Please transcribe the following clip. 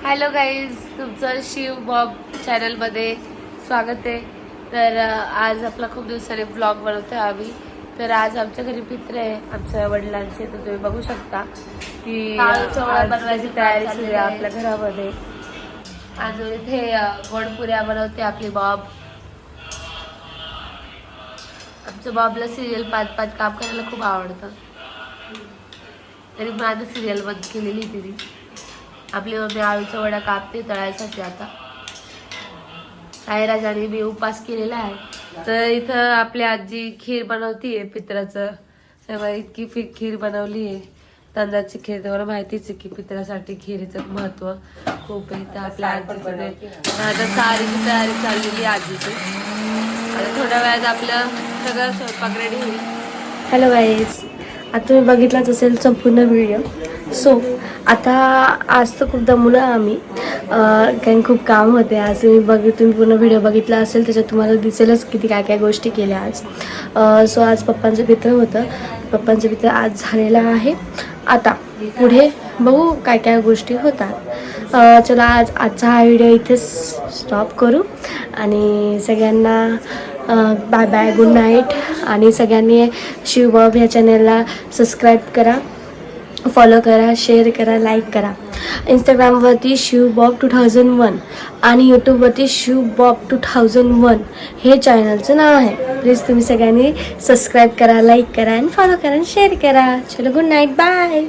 Hello guys, तुमचं Shiv Bob चॅनलमध्ये स्वागत आहे. तर आज आपला खूप दिवसाने ब्लॉग बनवतोय आम्ही. तर आज आमच्या घरी पित्र आहे आमच्या वडिलांचे. तर तुम्ही बघू शकता की बनवायची तयारी सुरू आहे आपल्या घरामध्ये. अजून इथे गोडपुऱ्या बनवते आपली बॉब. आमच्या बॉबला सिरियल पाच पाच काम करायला खूप आवडतं. तरी पण आता सिरियल बंद केलेली तिने. आपली मम्मी आळूचा वडा कापते तळायसाठी. आता साईराज आणि मी उपास केलेला आहे. तर इथं आपली आजी खीर बनवतीये पित्राचं. तेव्हा इतकी खीर बनवली आहे, तांदळाची खीर. तुम्हाला माहितीच आहे की पित्रासाठी खीरीचं महत्व खूप आहे. तर आपल्या आजीकडे आता सारीची तयारी चाललेली आहे आजीची. आता थोड्या वेळात आपलं सगळं स्वयंपाक रेडी होईल. हॅलो गाईज, आता तुम्ही बघितलाच असेल संपूर्ण व्हिडिओ. सो आता आज तर खूप दमलो आम्ही, कारण खूप काम होते आज. तुम्ही पूर्ण व्हिडिओ बघितला असेल, त्याच्यात तुम्हाला दिसेलच किती काय काय गोष्टी केल्या आज. सो आज पप्पांचं पित्र होतं. पप्पांचं पित्र आज झालेलं आहे. आता पुढे बघू काय काय गोष्टी होतात. चला आजचा हा व्हिडिओ इथेच स्टॉप करू आणि सगळ्यांना बाय बाय, गुड नाईट. आणि सगळ्यांनी शिवबॉब ह्या चॅनलला सबस्क्राईब करा, फॉलो करा, शेअर करा, लाईक करा. इंस्टाग्रामवरती शिवबॉब 2001 आणि यूट्यूबवरती शिवबॉब 2001 हे चॅनलचं नाव आहे. प्लीज तुम्ही सगळ्यांनी सबस्क्राईब करा, लाईक करा आणि फॉलो करा आणि शेअर करा. चलो गुड नाईट, बाय.